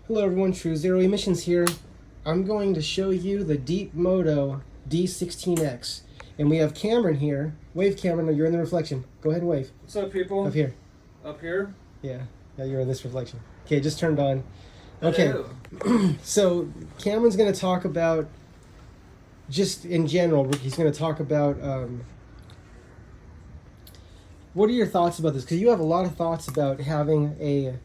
Hello everyone, True Zero Emissions here. I'm going to show you the DeepMoto D16X. And we have Cameron here. Wave, Cameron, you're in the reflection. Go ahead and wave. What's up, people? Up here. Up here? Yeah, you're in this reflection. Okay, just turned on. Okay, so Cameron's going to talk about, just in general, he's going to talk about, what are your thoughts about this? Because you have a lot of thoughts about having a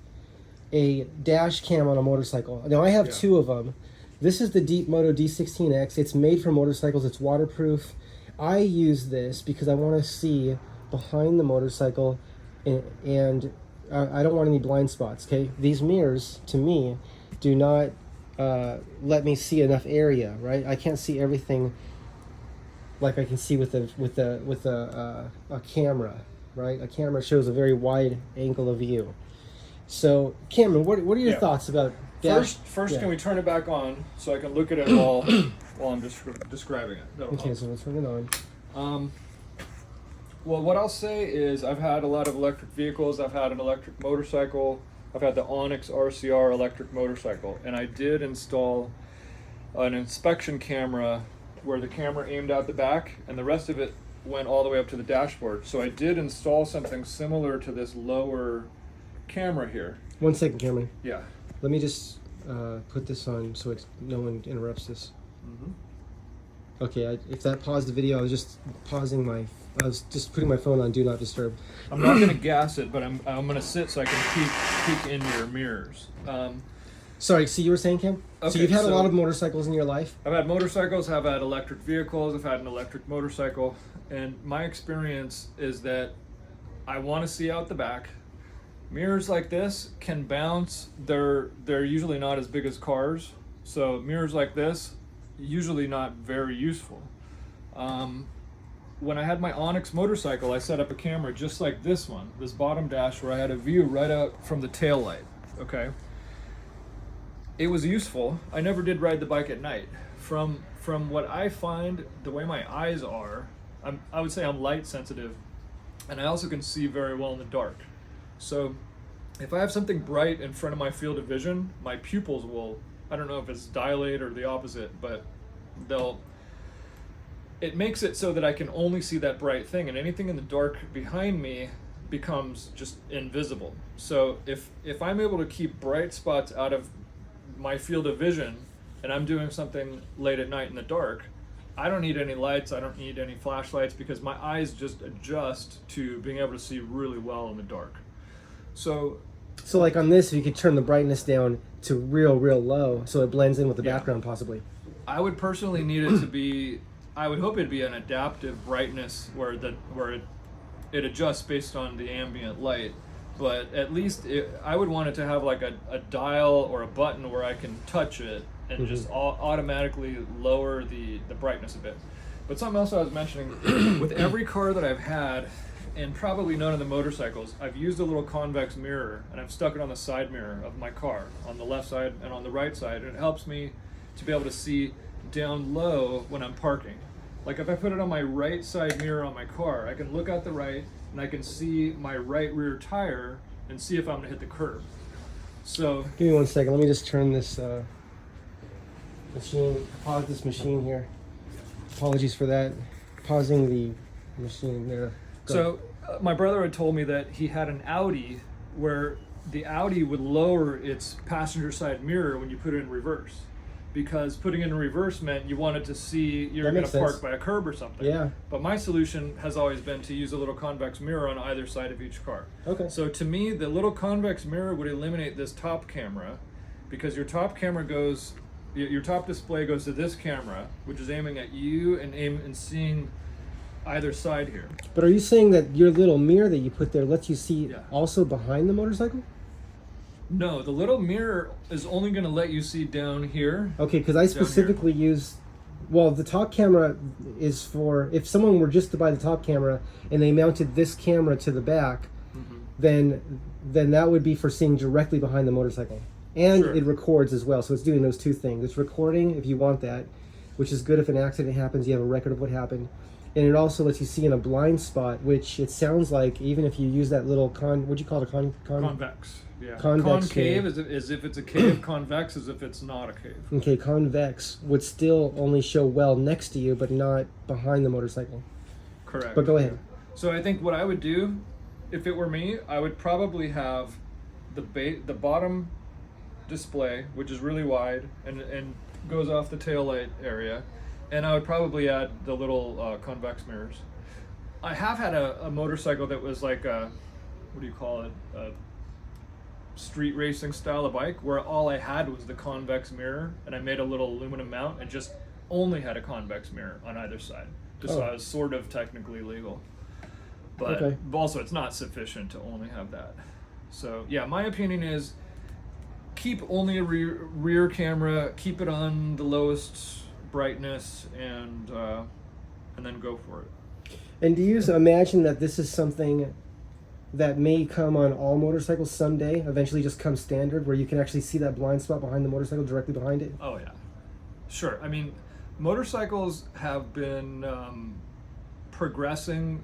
dash cam on a motorcycle. Now I have two of them. This is the DeepMoto D16X. It's made for motorcycles. It's waterproof. I use this because I want to see behind the motorcycle, and I don't want any blind spots. Okay, these mirrors to me do not let me see enough area. Right, I can't see everything like I can see with a camera. Right, a camera shows a very wide angle of view. So, Cameron, what are your thoughts about dash? First, can we turn it back on so I can look at it while I'm describing it? No, okay, so let's turn it on. Well, what I'll say is I've had a lot of electric vehicles. I've had an electric motorcycle. I've had the Onyx RCR electric motorcycle, and I did install an inspection camera where the camera aimed out the back, and the rest of it went all the way up to the dashboard. So I did install something similar to this lower camera here. 1 second, Cameron. Yeah. Let me just put this on so no one interrupts this. Okay, if that paused the video, I was just I was just putting my phone on Do Not Disturb. I'm not going to gas it, but I'm going to sit so I can peek in your mirrors. Sorry, so you were saying, Cam? Okay, so you've had a lot of motorcycles in your life? I've had motorcycles, I've had electric vehicles, I've had an electric motorcycle, and my experience is that I want to see out the back. Mirrors like this can bounce. They're usually not as big as cars, so mirrors like this usually not very useful. When I had my Onyx motorcycle, I set up a camera just like this one, this bottom dash, where I had a view right out from the tail light. Okay, it was useful. I never did ride the bike at night. From what I find, the way my eyes are, I would say I'm light sensitive, and I also can see very well in the dark. So if I have something bright in front of my field of vision, my pupils will, I don't know if it's dilate or the opposite, but it makes it so that I can only see that bright thing, and anything in the dark behind me becomes just invisible. So if I'm able to keep bright spots out of my field of vision and I'm doing something late at night in the dark, I don't need any lights, I don't need any flashlights, because my eyes just adjust to being able to see really well in the dark. So like on this, you could turn the brightness down to real low so it blends in with the background possibly. I would personally need it to be, I would hope it'd be an adaptive brightness where it adjusts based on the ambient light, but at least I would want it to have like a dial or a button where I can touch it and just automatically lower the brightness a bit. But something else I was mentioning, with every car that I've had, and probably none of the motorcycles, I've used a little convex mirror, and I've stuck it on the side mirror of my car, on the left side and on the right side, and it helps me to be able to see down low when I'm parking. Like if I put it on my right side mirror on my car, I can look out the right, and I can see my right rear tire and see if I'm gonna hit the curb. So give me 1 second, let me just turn this pause this machine here. Apologies for that. Pausing the machine there. So my brother had told me that he had an Audi where the Audi would lower its passenger side mirror when you put it in reverse, because putting it in reverse meant you wanted to see you're going to park by a curb or something. Yeah. But my solution has always been to use a little convex mirror on either side of each car. Okay. So to me, the little convex mirror would eliminate this top camera, because your top display goes to this camera, which is aiming at you and seeing either side here. But are you saying that your little mirror that you put there lets you see also behind the motorcycle? No, the little mirror is only going to let you see down here. Okay, because I specifically use, well, the top camera is for, if someone were just to buy the top camera and they mounted this camera to the back, then that would be for seeing directly behind the motorcycle. And it records as well, so it's doing those two things. It's recording if you want that, which is good if an accident happens, you have a record of what happened. And it also lets you see in a blind spot, which it sounds like even if you use that little what'd you call it, convex. Yeah. Convex Concave cave. is if it's a cave. Convex is if it's not a cave. Okay, convex would still only show well next to you, but not behind the motorcycle. Correct. But go ahead. So I think what I would do, if it were me, I would probably have the bottom display, which is really wide and goes off the tail light area, and I would probably add the little convex mirrors. I have had a motorcycle that was like a, what do you call it, a street racing style of bike, where all I had was the convex mirror, and I made a little aluminum mount and just only had a convex mirror on either side, just so I was sort of technically legal. But also it's not sufficient to only have that. So yeah, my opinion is keep only a rear camera, keep it on the lowest brightness, and then go for it. And do you imagine that this is something that may come on all motorcycles someday, eventually just come standard, where you can actually see that blind spot behind the motorcycle directly behind it? Oh yeah, sure. I mean, motorcycles have been progressing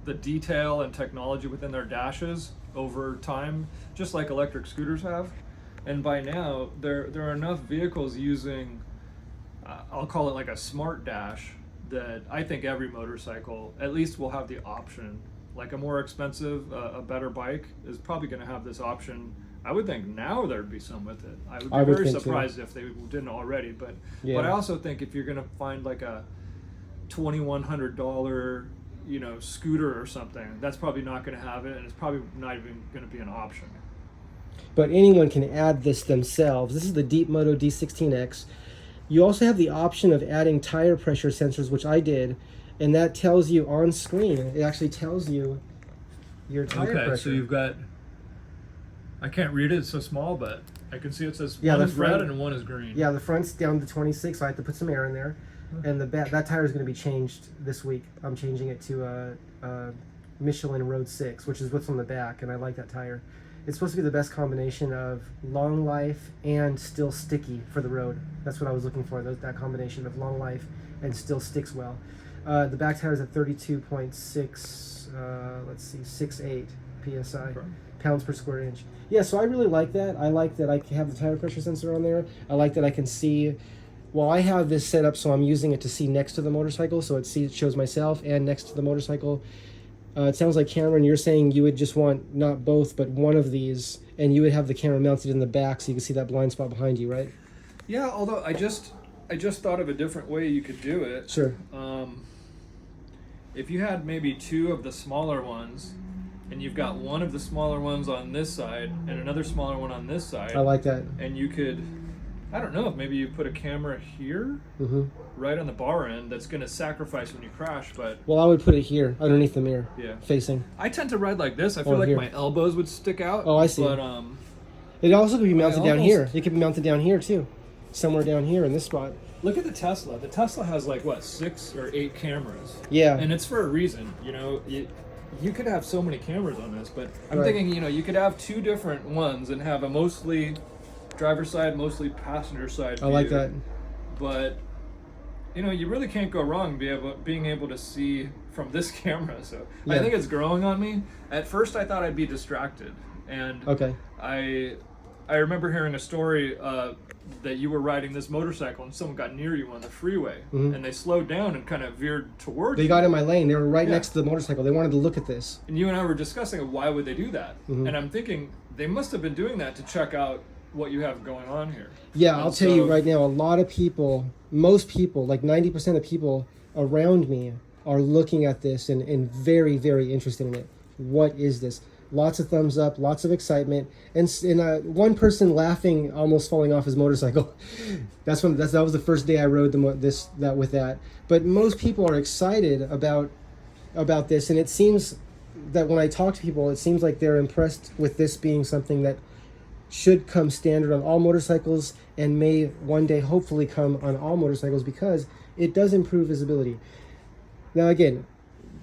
the detail and technology within their dashes over time, just like electric scooters have. And by now, there are enough vehicles using, I'll call it like a smart dash, that I think every motorcycle at least will have the option. Like a more expensive, a better bike is probably going to have this option. I would think now there'd be some with it. I would be very surprised if they didn't already. But I also think if you're going to find like a $2,100, scooter or something, that's probably not going to have it, and it's probably not even going to be an option. But anyone can add this themselves. This is the DeepMoto D16X. You also have the option of adding tire pressure sensors, which I did, and that tells you on screen. It actually tells you your tire pressure. Okay, so you've got, I can't read it, it's so small, but I can see it says one is red and one is green. Yeah, the front's down to 26, so I have to put some air in there. And that tire is going to be changed this week. I'm changing it to a Michelin Road 6, which is what's on the back, and I like that tire. It's supposed to be the best combination of long life and still sticky for the road. That's what I was looking for, that combination of long life and still sticks well. The back tire is at 32.6, let's see, 68 PSI, pounds per square inch. Yeah, so I really like that. I like that I have the tire pressure sensor on there. I like that I can see, well, I have this set up so I'm using it to see next to the motorcycle, so it shows myself and next to the motorcycle. It sounds like, Cameron, you're saying you would just want not both, but one of these, and you would have the camera mounted in the back so you can see that blind spot behind you, right? Yeah, although I just thought of a different way you could do it. Sure. If you had maybe two of the smaller ones, and you've got one of the smaller ones on this side and another smaller one on this side. I like that. And you could, I don't know, if maybe you put a camera here, right on the bar end, that's going to sacrifice when you crash, but... Well, I would put it here, underneath the mirror, facing. I tend to ride like this. I feel like my elbows would stick out. Oh, I see. But, it also could be mounted down here. It could be mounted down here, too. Somewhere down here in this spot. Look at the Tesla. The Tesla has like, what, 6 or 8 cameras? Yeah. And it's for a reason, You could have so many cameras on this, but I'm thinking, you could have 2 different ones and have a mostly driver's side, mostly passenger side view. I like that. But, you really can't go wrong being able to see from this camera. So I think it's growing on me. At first, I thought I'd be distracted. And I remember hearing a story that you were riding this motorcycle and someone got near you on the freeway and they slowed down and kind of veered towards you. They got in my lane. They were right next to the motorcycle. They wanted to look at this. And you and I were discussing why would they do that. And I'm thinking they must have been doing that to check out what you have going on here. Yeah, I'll tell you right now, a lot of people, most people, like 90% of people around me are looking at this and very, very interested in it. What is this? Lots of thumbs up, lots of excitement, and one person laughing, almost falling off his motorcycle. That was the first day I rode with that. But most people are excited about this, and it seems that when I talk to people, it seems like they're impressed with this being something that should come standard on all motorcycles and may one day hopefully come on all motorcycles because it does improve visibility. Now again,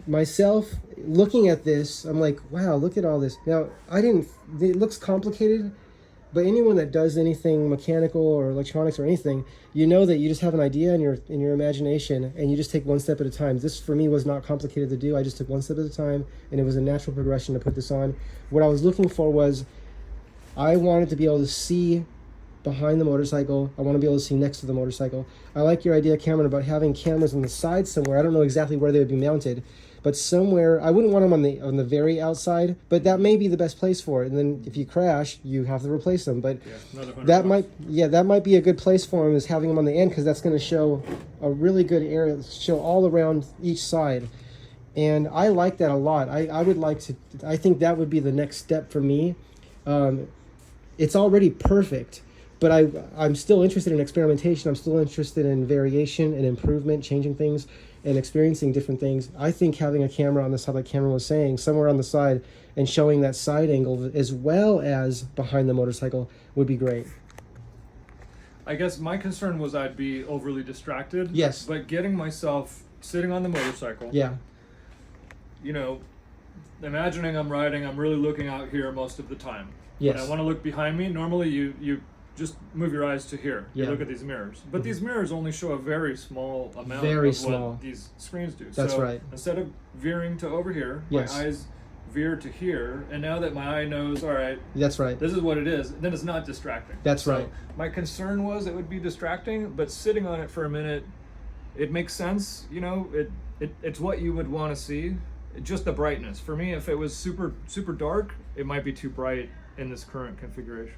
myself looking at this, I'm like, wow, look at all this. Now it looks complicated, but anyone that does anything mechanical or electronics or anything, you know that you just have an idea in your imagination and you just take one step at a time. This for me was not complicated to do. I just took one step at a time and it was a natural progression to put this on. What I was looking for was, I wanted to be able to see behind the motorcycle. I want to be able to see next to the motorcycle. I like your idea, Cameron, about having cameras on the side somewhere. I don't know exactly where they would be mounted, but somewhere. I wouldn't want them on the very outside, but that may be the best place for it. And then if you crash, you have to replace them. But that might be a good place for them, is having them on the end, because that's going to show a really good area, show all around each side. And I like that a lot. I would like to. I think that would be the next step for me. It's already perfect. But I'm still interested in experimentation. I'm still interested in variation and improvement, changing things and experiencing different things. I think having a camera on the side, like Cameron was saying, somewhere on the side and showing that side angle as well as behind the motorcycle would be great. I guess my concern was I'd be overly distracted. Yes. But getting myself sitting on the motorcycle. Yeah. You know, imagining I'm riding, I'm really looking out here most of the time. Yes. When I want to look behind me, normally you just move your eyes to here. Yeah. You look at these mirrors. But these mirrors only show a very small amount what these screens do. That's right. Instead of veering to over here, yes. my eyes veer to here, and now that my eye knows, all right, that's right, this is what it is, then it's not distracting. That's right. My concern was it would be distracting, but sitting on it for a minute, it makes sense. You know, it's what you would want to see. Just the brightness. For me, if it was super dark, it might be too bright in this current configuration.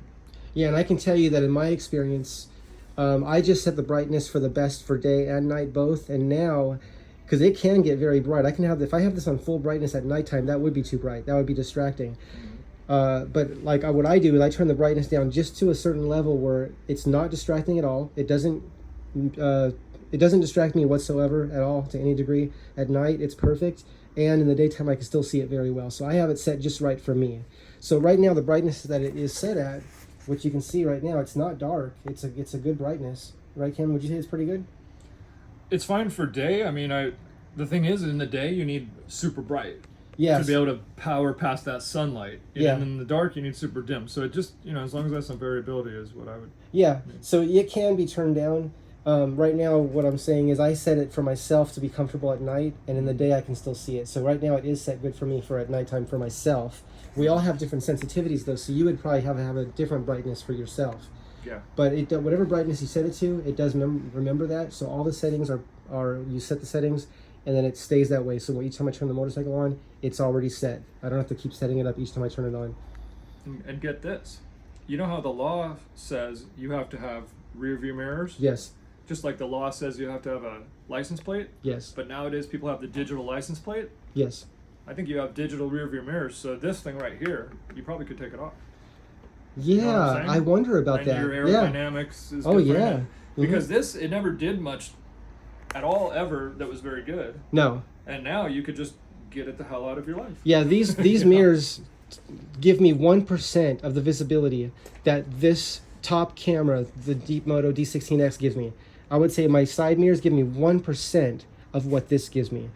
Yeah, and I can tell you that in my experience, I just set the brightness for the best for day and night both, and now, because it can get very bright, I can have, if I have this on full brightness at nighttime, that would be too bright. That would be distracting. But like what I do is I turn the brightness down just to a certain level where it's not distracting at all. It doesn't distract me whatsoever at all to any degree. At night, it's perfect, and in the daytime, I can still see it very well. So I have it set just right for me. So right now, the brightness that it is set at, which you can see right now, it's not dark. It's a good brightness, right, Ken? Would you say it's pretty good? It's fine for day. I mean, the thing is, in the day you need super bright. Yes. To be able to power past that sunlight. Yeah. And in the dark you need super dim. So it just, as long as there's some variability is what I would. Yeah. So it can be turned down. Right now, what I'm saying is I set it for myself to be comfortable at night, and in the day I can still see it. So right now it is set good for me for at nighttime for myself. We all have different sensitivities though, so you would probably have a different brightness for yourself. Yeah. But whatever brightness you set it to, it does remember that. So all the settings are you set the settings, and then it stays that way. So each time I turn the motorcycle on, it's already set. I don't have to keep setting it up each time I turn it on. And get this, you know how the law says you have to have rear view mirrors? Yes. Just like the law says you have to have a license plate? Yes. But nowadays people have the digital license plate? Yes. I think you have digital rear view mirrors, so this thing right here, you probably could take it off. Yeah, you know what I'm saying? I wonder about and that. Your aerodynamics is Oh good for yeah. it. Because this, it never did much at all ever that was very good. No. And now you could just get it the hell out of your life. Yeah, these mirrors give me 1% of the visibility that this top camera, the DeepMoto D16X, gives me. I would say my side mirrors give me 1% of what this gives me.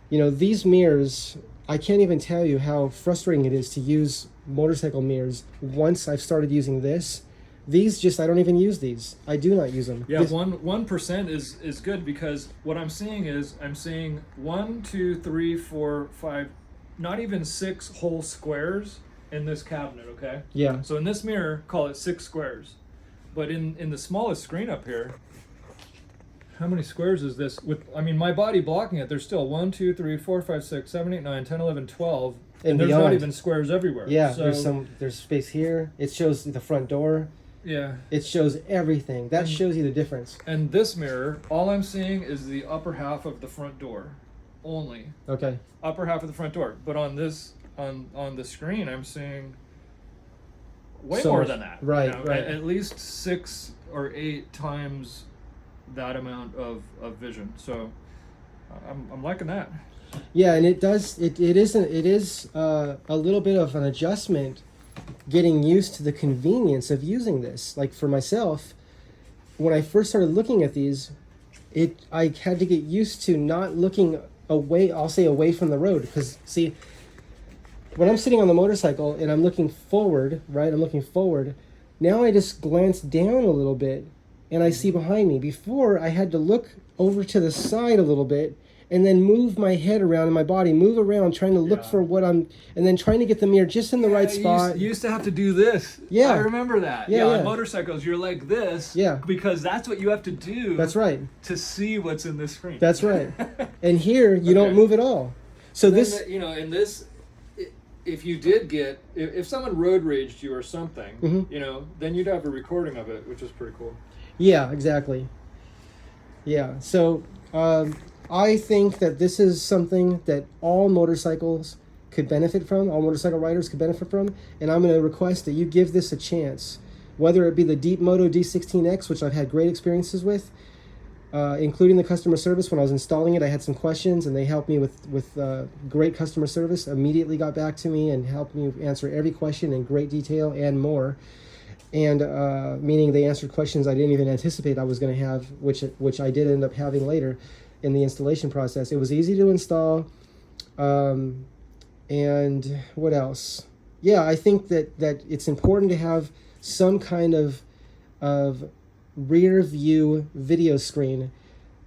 These mirrors, I can't even tell you how frustrating it is to use motorcycle mirrors once I've started using this. These I don't even use these. I do not use them. Yeah, 1% is good, because what I'm seeing is I'm seeing 1, 2, 3, 4, 5, not even 6 whole squares in this cabinet, okay? Yeah. So in this mirror, call it 6 squares. But in the smallest screen up here, how many squares is this? My body blocking it, there's still 1, 2, 3, 4, 5, 6, 7, 8, 9, 10, 11, 12. And there's not even squares everywhere. Yeah, so, there's space here. It shows the front door. Yeah. It shows everything. That shows you the difference. And this mirror, all I'm seeing is the upper half of the front door. Only. Okay. Upper half of the front door. But on this, on the screen, I'm seeing way more than that. Right, right. At least 6 or 8 times that amount of vision. So I'm liking that. Yeah, and it is a little bit of an adjustment getting used to the convenience of using this. Like for myself, when I first started looking at these, I had to get used to not looking away, I'll say away from the road, because see, when I'm sitting on the motorcycle and I'm looking forward, right, now I just glance down a little bit and I see behind me. Before, I had to look over to the side a little bit and then move my head around in my body, move around, trying to look for what I'm, and then trying to get the mirror just in the right spot. You used to have to do this. Yeah. I remember that. Yeah, On motorcycles, you're like this. Yeah. Because that's what you have to do. That's right. To see what's in the screen. That's right. And here, you don't move at all. So this... in this... If you did get... If someone road raged you or something, then you'd have a recording of it, which is pretty cool. Yeah, exactly. Yeah, so... I think that this is something that all motorcycles could benefit from, all motorcycle riders could benefit from, and I'm going to request that you give this a chance, whether it be the DeepMoto D16X, which I've had great experiences with, including the customer service. When I was installing it, I had some questions, and they helped me with great customer service, immediately got back to me and helped me answer every question in great detail and more. And meaning they answered questions I didn't even anticipate I was going to have, which I did end up having later in the installation process. It was easy to install. And what else? Yeah, I think that it's important to have some kind of rear view video screen,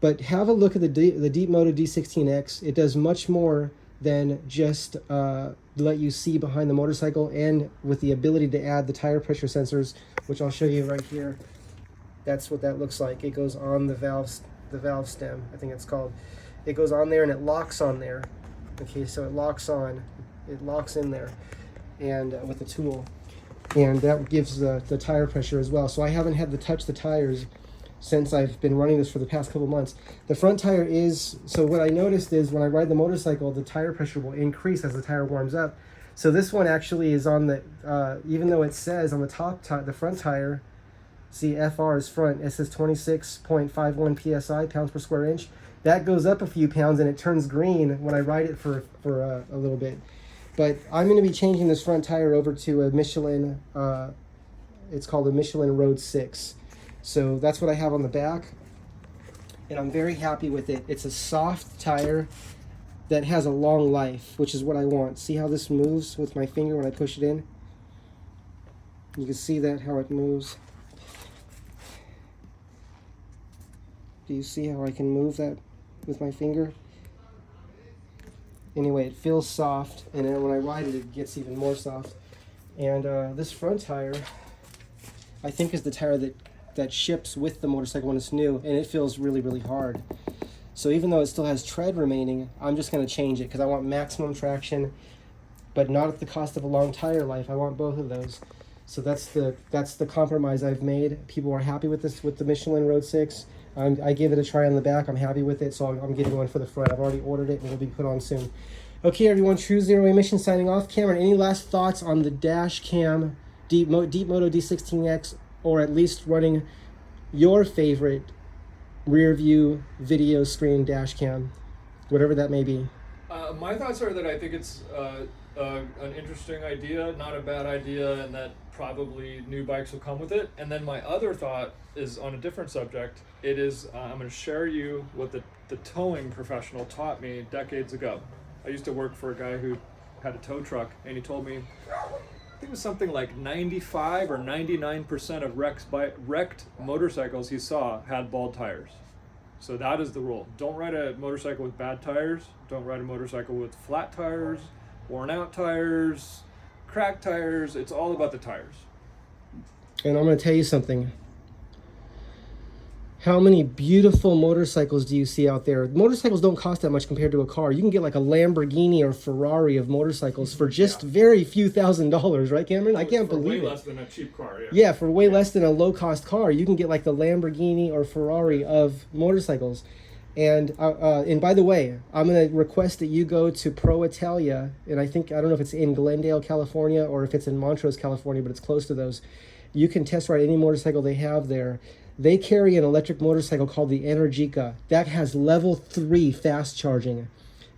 but have a look at the DeepMoto D16X. It does much more than just let you see behind the motorcycle, and with the ability to add the tire pressure sensors, which I'll show you right here. That's what that looks like. It goes on the valve stem, I think it's called. It goes on there and it locks on there. Okay, so it locks in there, and with the tool, and that gives the tire pressure as well. So I haven't had to touch the tires since I've been running this for the past couple months. The front tire is, so what I noticed is when I ride the motorcycle, the tire pressure will increase as the tire warms up. So this one actually is on the, even though it says on the top the front tire, see FR is front, it says 26.51 PSI, pounds per square inch. That goes up a few pounds and it turns green when I ride it for a little bit. But I'm going to be changing this front tire over to a Michelin, it's called a Michelin Road 6. So that's what I have on the back, and I'm very happy with it. It's a soft tire that has a long life, which is what I want. See how this moves with my finger when I push it in? You can see that, how it moves. Do you see how I can move that with my finger? Anyway, it feels soft, and then when I ride it, it gets even more soft. And this front tire, I think, is the tire that ships with the motorcycle when it's new, and it feels really, really hard. So even though it still has tread remaining, I'm just going to change it because I want maximum traction, but not at the cost of a long tire life. I want both of those. So that's the compromise I've made. People are happy with this, with the Michelin Road 6. I gave it a try on the back. I'm happy with it, so I'm getting one for the front. I've already ordered it, and it'll be put on soon. Okay, everyone, True Zero Emission signing off. Cameron, any last thoughts on the DashCam DeepMoto D16X, or at least running your favorite rear view video screen dash cam, whatever that may be? My thoughts are that I think it's an interesting idea, not a bad idea, and that probably new bikes will come with it. And then my other thought is on a different subject. It is, I'm going to share you what the towing professional taught me decades ago. I used to work for a guy who had a tow truck, and he told me, I think it was something like 95 or 99% of wrecked motorcycles he saw had bald tires. So that is the rule. Don't ride a motorcycle with bad tires. Don't ride a motorcycle with flat tires, worn out tires, cracked tires. It's all about the tires. And I'm going to tell you something. How many beautiful motorcycles do you see out there? Motorcycles don't cost that much compared to a car. You can get like a Lamborghini or Ferrari of motorcycles for just very few $1,000s, right, Cameron? I can't believe it. For way less than a cheap car, Yeah, for way less than a low-cost car. You can get like the Lamborghini or Ferrari of motorcycles. And by the way, I'm going to request that you go to Pro Italia, and I don't know if it's in Glendale, California, or if it's in Montrose, California, but it's close to those. You can test ride any motorcycle they have there. They carry an electric motorcycle called the Energica that has level 3 fast charging.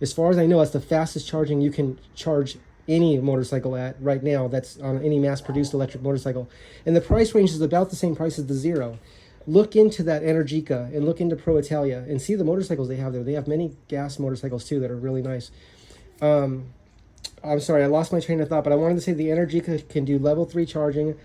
As far as I know, that's the fastest charging you can charge any motorcycle at right now that's on any mass-produced electric motorcycle. And the price range is about the same price as the Zero. Look into that Energica and look into Pro Italia and see the motorcycles they have there. They have many gas motorcycles too that are really nice. I'm sorry, I lost my train of thought, but I wanted to say the Energica can do level 3 charging.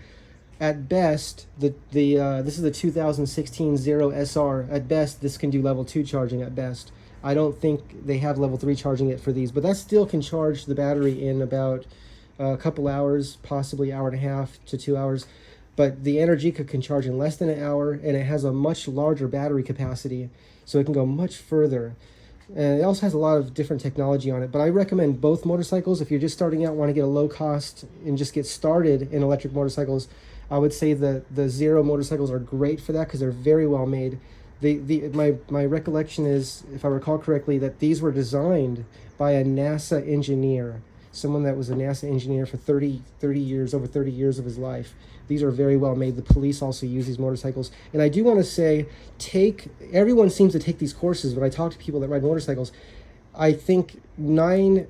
At best, this is the 2016 Zero SR. At best, this can do level 2 charging at best. I don't think they have level 3 charging it for these, but that still can charge the battery in about a couple hours, possibly hour and a half to 2 hours. But the Energica can charge in less than an hour, and it has a much larger battery capacity, so it can go much further. And it also has a lot of different technology on it. But I recommend both motorcycles. If you're just starting out, want to get a low cost and just get started in electric motorcycles, I would say the Zero motorcycles are great for that because they're very well made. My recollection is, if I recall correctly, that these were designed by a NASA engineer, someone that was a NASA engineer for 30 years, over 30 years of his life. These are very well made. The police also use these motorcycles. And I do want to say, everyone seems to take these courses. When I talk to people that ride motorcycles, I think 19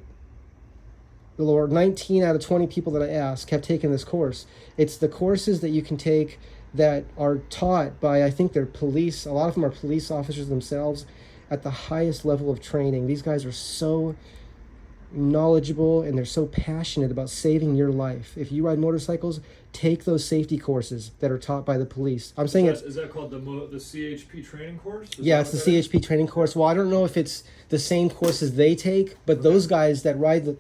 out of 20 people that I ask have taken this course. It's the courses that you can take that are taught by, I think they're police. A lot of them are police officers themselves at the highest level of training. These guys are so knowledgeable and they're so passionate about saving your life. If you ride motorcycles, take those safety courses that are taught by the police. I'm saying is that called the CHP training course? Yeah, it's the CHP training course. Well, I don't know if it's the same courses they take, but those guys that ride the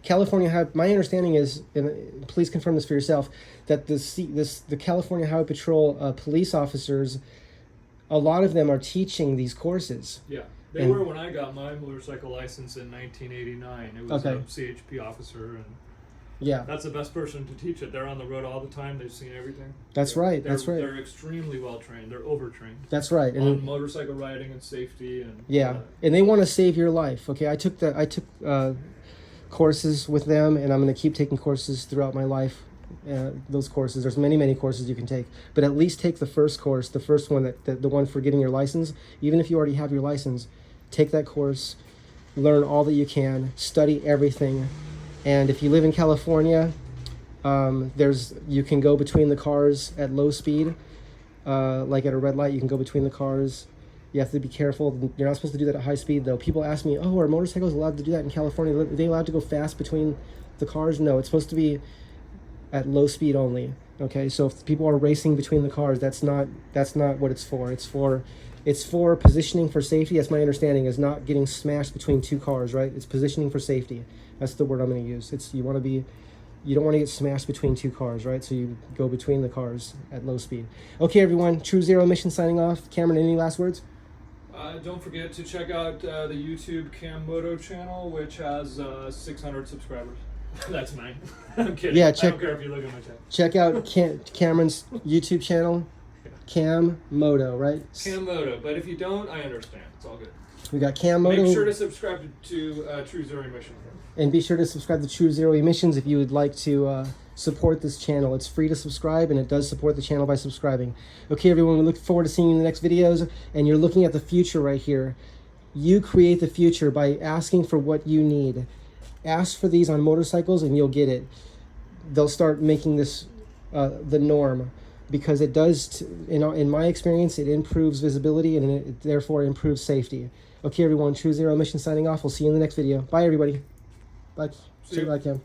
California, my understanding is, and please confirm this for yourself, that the California Highway Patrol police officers, a lot of them are teaching these courses. Yeah. They were when I got my motorcycle license in 1989. It was a CHP officer, and yeah, that's the best person to teach it. They're on the road all the time. They've seen everything. That's right. They're extremely well trained. They're overtrained. That's right. On motorcycle riding and safety and and they want to save your life. Okay, I took courses with them, and I'm going to keep taking courses throughout my life. Those courses, there's many courses you can take, but at least take the first course, the first one, the one for getting your license. Even if you already have your license, take that course, learn all that you can, study everything. And if you live in California, you can go between the cars at low speed, like at a red light. You can go between the cars. You have to be careful. You're not supposed to do that at high speed, though. People ask me, "Oh, are motorcycles allowed to do that in California? Are they allowed to go fast between the cars?" No, it's supposed to be at low speed only. Okay, so if people are racing between the cars, that's not what it's for. It's for positioning for safety. That's my understanding, is not getting smashed between two cars, right? It's positioning for safety. That's the word I'm going to use. You don't want to get smashed between two cars, right? So you go between the cars at low speed. Okay, everyone, True Zero Emission signing off. Cameron, any last words? Don't forget to check out the YouTube DeepMoto channel, which has 600 subscribers. That's mine. I'm kidding. Yeah, I don't care if you look at my channel. Check out Cameron's YouTube channel, DeepMoto, right? DeepMoto, but if you don't, I understand. It's all good. We got DeepMoto. Make sure to subscribe to True Zero Emission. And be sure to subscribe to True Zero Emissions if you would like to support this channel. It's free to subscribe, and it does support the channel by subscribing. Okay, everyone, we look forward to seeing you in the next videos, and you're looking at the future right here. You create the future by asking for what you need. Ask for these on motorcycles and you'll get it. They'll start making this the norm, because it does, in my experience, it improves visibility and it therefore improves safety. Okay, everyone, True Zero Emission signing off. We'll see you in the next video. Bye, everybody. Bye. Say bye, Cam.